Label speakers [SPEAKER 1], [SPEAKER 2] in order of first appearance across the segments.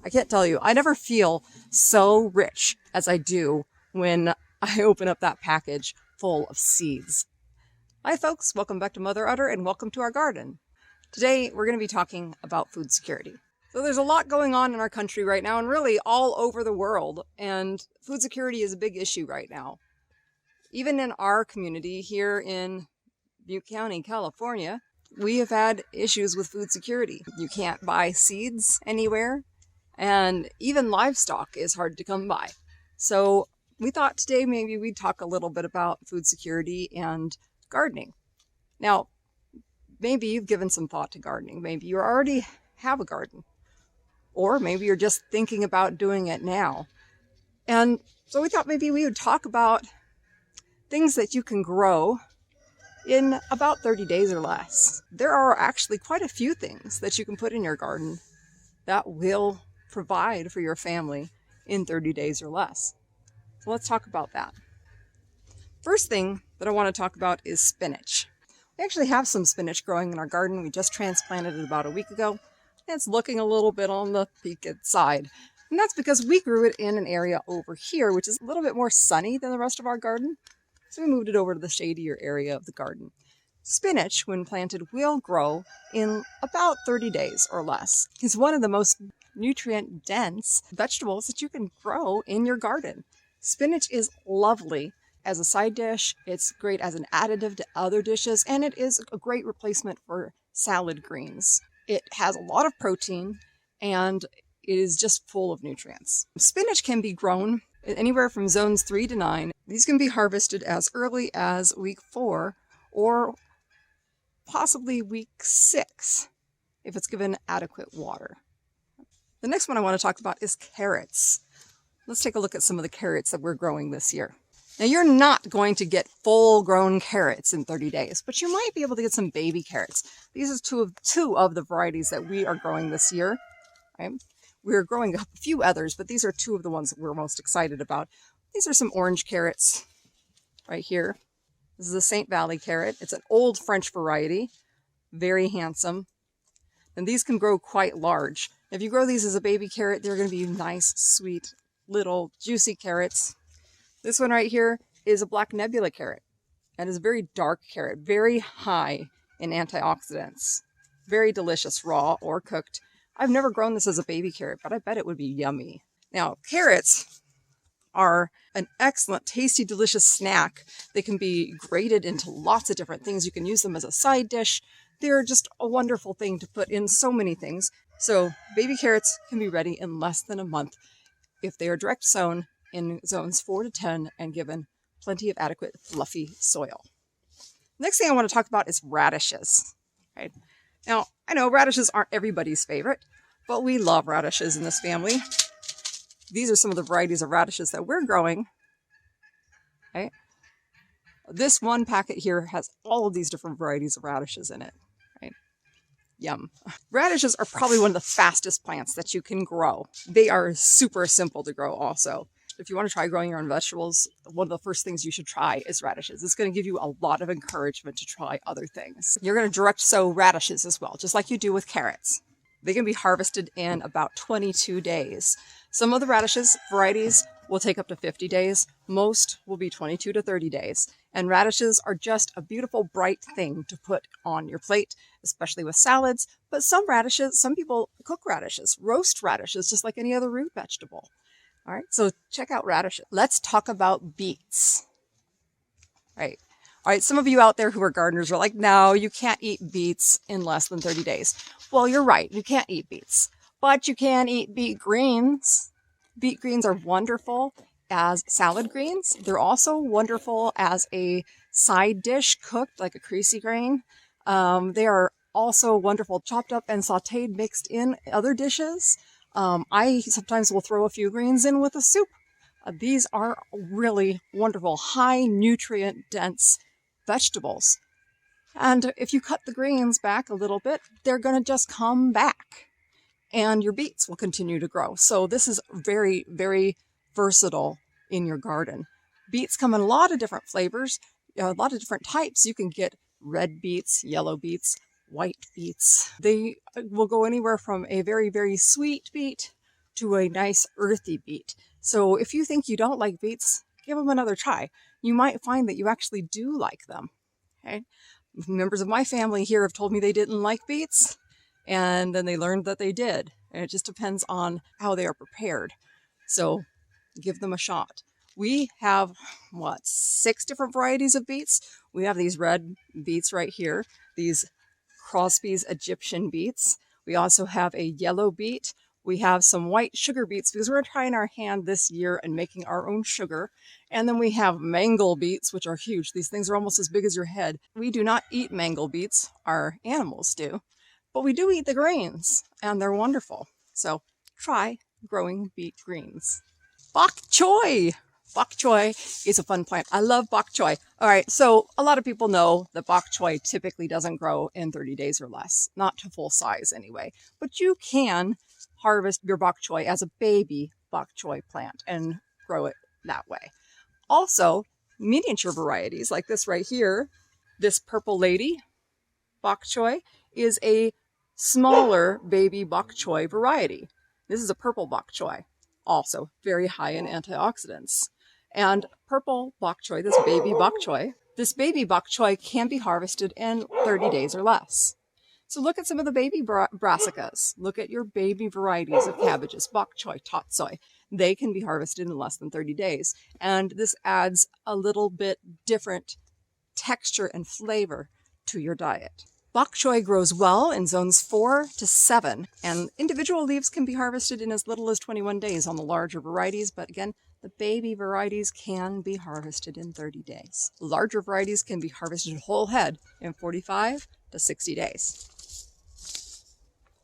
[SPEAKER 1] I can't tell you, I never feel so rich as I do when I open up that package full of seeds. Hi folks, welcome back to Mother Udder and welcome to our garden. Today we're going to be talking about food security. So there's a lot going on in our country right now and really all over the world, and food security is a big issue right now. Even in our community here in Butte County, California, we have had issues with food security. You can't buy seeds anywhere, and even livestock is hard to come by. So we thought today maybe we'd talk a little bit about food security and gardening. Now, maybe you've given some thought to gardening. Maybe you already have a garden, or maybe you're just thinking about doing it now. And so we thought maybe we would talk about things that you can grow in about 30 days or less. There are actually quite a few things that you can put in your garden that will provide for your family in 30 days or less. So let's talk about that. First thing that I want to talk about is spinach. We actually have some spinach growing in our garden. We just transplanted it about a week ago. It's looking a little bit on the peaked side. And that's because we grew it in an area over here, which is a little bit more sunny than the rest of our garden. So we moved it over to the shadier area of the garden. Spinach, when planted, will grow in about 30 days or less. It's one of the most nutrient-dense vegetables that you can grow in your garden. Spinach is lovely as a side dish. It's great as an additive to other dishes, and it is a great replacement for salad greens. It has a lot of protein, and it is just full of nutrients. Spinach can be grown anywhere from zones 3 to 9. These can be harvested as early as week 4 or possibly week 6 if it's given adequate water. The next one I want to talk about is carrots. Let's take a look at some of the carrots that we're growing this year. Now, you're not going to get full-grown carrots in 30 days, but you might be able to get some baby carrots. These are two of the varieties that we are growing this year. Right? We're growing a few others, but these are two of the ones that we're most excited about. These are some orange carrots right here. This is a St. Valley carrot. It's an old French variety, very handsome. And these can grow quite large. If you grow these as a baby carrot, they're going to be nice, sweet, little, juicy carrots. This one right here is a black nebula carrot, and is a very dark carrot, very high in antioxidants. Very delicious, raw or cooked. I've never grown this as a baby carrot, but I bet it would be yummy. Now, carrots are an excellent, tasty, delicious snack. They can be grated into lots of different things. You can use them as a side dish. They're just a wonderful thing to put in so many things. So baby carrots can be ready in less than a month if they are direct sown in zones 4 to 10 and given plenty of adequate fluffy soil. Next thing I want to talk about is radishes. Right? Now, I know radishes aren't everybody's favorite, but we love radishes in this family. These are some of the varieties of radishes that we're growing. Okay? This one packet here has all of these different varieties of radishes in it. Right? Yum. Radishes are probably one of the fastest plants that you can grow. They are super simple to grow also. If you want to try growing your own vegetables, one of the first things you should try is radishes. It's going to give you a lot of encouragement to try other things. You're going to direct sow radishes as well, just like you do with carrots. They can be harvested in about 22 days. Some of the radishes varieties will take up to 50 days. Most will be 22 to 30 days. And radishes are just a beautiful, bright thing to put on your plate, especially with salads. But some people cook radishes, roast radishes, just like any other root vegetable. All right, so check out radishes. Let's talk about beets. All right, some of you out there who are gardeners are like, no, you can't eat beets in less than 30 days. Well, you're right, you can't eat beets, but you can eat beet greens. Beet greens are wonderful as salad greens. They're also wonderful as a side dish cooked like a creasy grain. They are also wonderful chopped up and sauteed, mixed in other dishes. I sometimes will throw a few greens in with a soup. These are really wonderful, high nutrient dense vegetables. And if you cut the greens back a little bit, they're going to just come back and your beets will continue to grow. So this is very, very versatile in your garden. Beets come in a lot of different flavors, a lot of different types. You can get red beets, yellow beets, white beets. They will go anywhere from a very, very sweet beet to a nice earthy beet. So if you think you don't like beets, give them another try. You might find that you actually do like them. Okay? Members of my family here have told me they didn't like beets, and then they learned that they did. And it just depends on how they are prepared. So give them a shot. We have, what, 6 different varieties of beets? We have these red beets right here, these Crosby's Egyptian beets. We also have a yellow beet. We have some white sugar beets because we're trying our hand this year and making our own sugar. And then we have mangle beets, which are huge. These things are almost as big as your head. We do not eat mangle beets. Our animals do. But we do eat the greens, and they're wonderful. So try growing beet greens. Bok choy. Bok choy is a fun plant. I love bok choy. All right, so a lot of people know that bok choy typically doesn't grow in 30 days or less, not to full size anyway. But you can harvest your bok choy as a baby bok choy plant and grow it that way. Also, miniature varieties like this right here, this purple lady bok choy is a smaller baby bok choy variety. This is a purple bok choy, also very high in antioxidants. And purple bok choy, this baby bok choy can be harvested in 30 days or less. So look at some of the baby brassicas. Look at your baby varieties of cabbages, bok choy, tot soy. They can be harvested in less than 30 days. And this adds a little bit different texture and flavor to your diet. Bok choy grows well in zones 4 to 7, and individual leaves can be harvested in as little as 21 days on the larger varieties, but again, the baby varieties can be harvested in 30 days. Larger varieties can be harvested whole head in 45 to 60 days.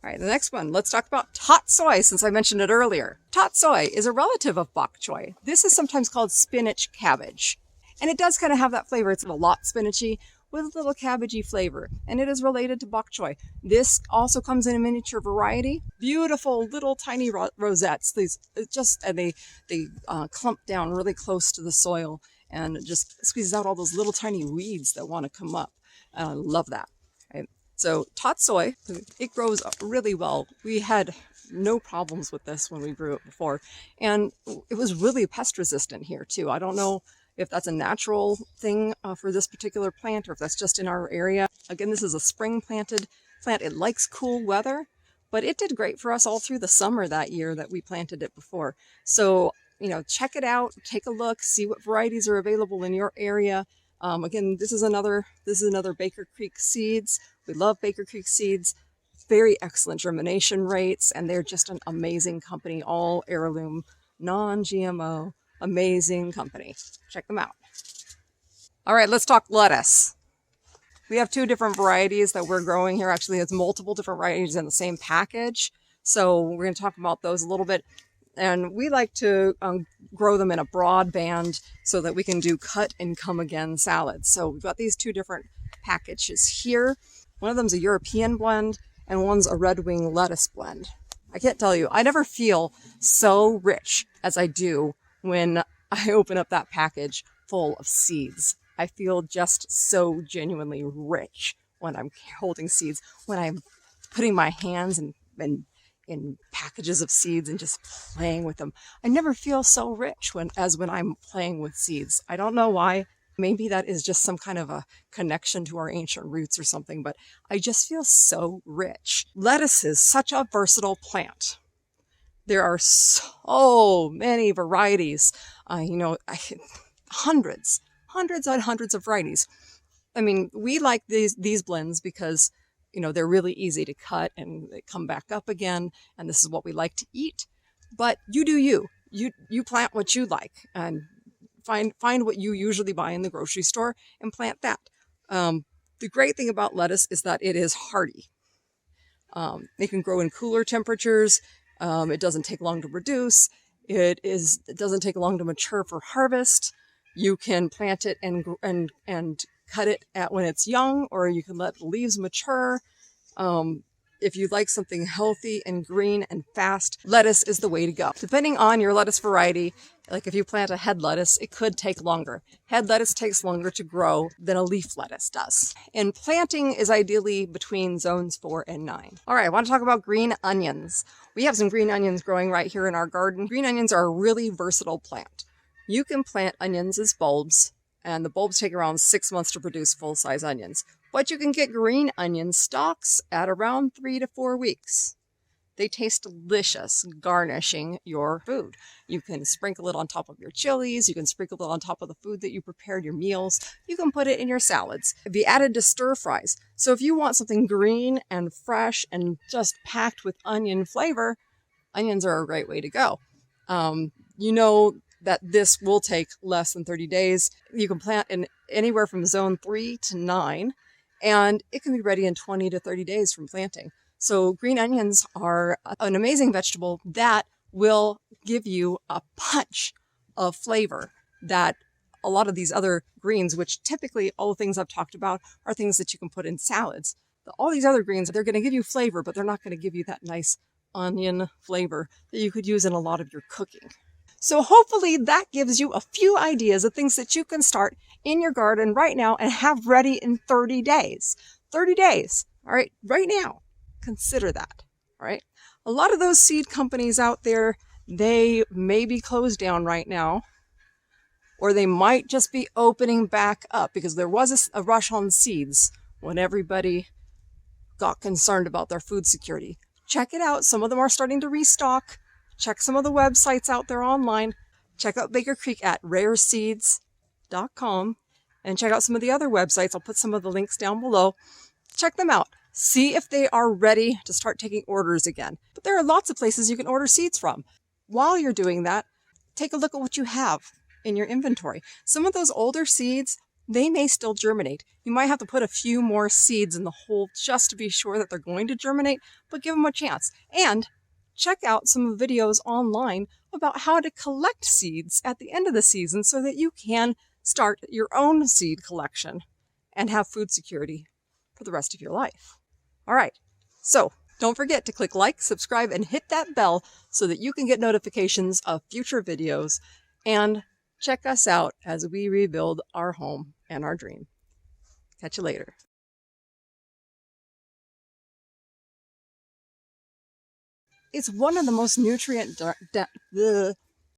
[SPEAKER 1] All right, the next one, let's talk about tot soy, since I mentioned it earlier. Tot soy is a relative of bok choy. This is sometimes called spinach cabbage, and it does kind of have that flavor. It's a lot spinachy with a little cabbagey flavor, and it is related to bok choy. This also comes in a miniature variety. Beautiful little tiny rosettes. These they clump down really close to the soil and just squeezes out all those little tiny weeds that want to come up. I love that. Right? So tot soy, it grows really well. We had no problems with this when we grew it before, and it was really pest resistant here too. I don't know if that's a natural thing for this particular plant or if that's just in our area. Again, this is a spring planted plant. It likes cool weather, but it did great for us all through the summer that year that we planted it before. So, check it out, take a look, see what varieties are available in your area. Again, this is another Baker Creek seeds. We love Baker Creek seeds. Very excellent germination rates, and they're just an amazing company, all heirloom, non-GMO. Amazing company. Check them out. All right, let's talk lettuce. We have 2 different varieties that we're growing here. Actually, it's multiple different varieties in the same package. So we're going to talk about those a little bit. And we like to grow them in a broad band so that we can do cut and come again salads. So we've got these 2 different packages here. One of them's a European blend and one's a red wing lettuce blend. I can't tell you, I never feel so rich as I do when I open up that package full of seeds. I feel just so genuinely rich when I'm holding seeds, when I'm putting my hands in packages of seeds and just playing with them. I never feel so rich as when I'm playing with seeds. I don't know why. Maybe that is just some kind of a connection to our ancient roots or something, but I just feel so rich. Lettuce is such a versatile plant. There are so many varieties, hundreds and hundreds of varieties. I mean, we like these blends because, they're really easy to cut and they come back up again. And this is what we like to eat. But you do you. You plant what you like and find what you usually buy in the grocery store and plant that. The great thing about lettuce is that it is hardy. It can grow in cooler temperatures. It doesn't take long to reduce. It doesn't take long to mature for harvest. You can plant it and cut it when it's young, or you can let the leaves mature. If you like something healthy and green and fast, lettuce is the way to go. Depending on your lettuce variety, like if you plant a head lettuce, it could take longer. Head lettuce takes longer to grow than a leaf lettuce does. And planting is ideally between zones 4 and 9. All right, I want to talk about green onions. We have some green onions growing right here in our garden. Green onions are a really versatile plant. You can plant onions as bulbs, and the bulbs take around 6 months to produce full-size onions. But you can get green onion stalks at around 3 to 4 weeks. They taste delicious, garnishing your food. You can sprinkle it on top of your chilies. You can sprinkle it on top of the food that you prepared, your meals. You can put it in your salads. It'd be added to stir fries. So if you want something green and fresh and just packed with onion flavor, onions are a great way to go. You know that this will take less than 30 days. You can plant in anywhere from zone 3 to 9. And it can be ready in 20 to 30 days from planting. So green onions are an amazing vegetable that will give you a punch of flavor that a lot of these other greens, which typically all the things I've talked about are things that you can put in salads. All these other greens, they're going to give you flavor, but they're not going to give you that nice onion flavor that you could use in a lot of your cooking. So hopefully that gives you a few ideas of things that you can start in your garden right now and have ready in 30 days. 30 days, all right, right now. Consider that, all right? A lot of those seed companies out there, they may be closed down right now, or they might just be opening back up because there was a rush on seeds when everybody got concerned about their food security. Check it out. Some of them are starting to restock. Check some of the websites out there online. Check out Baker Creek at rareseeds.com and check out some of the other websites. I'll put some of the links down below. Check them out. See if they are ready to start taking orders again. But there are lots of places you can order seeds from. While you're doing that, take a look at what you have in your inventory. Some of those older seeds, they may still germinate. You might have to put a few more seeds in the hole just to be sure that they're going to germinate, but give them a chance. And check out some videos online about how to collect seeds at the end of the season so that you can start your own seed collection and have food security for the rest of your life. All right, so don't forget to click like, subscribe, and hit that bell so that you can get notifications of future videos, and check us out as we rebuild our home and our dream. Catch you later. It's one of the most nutrient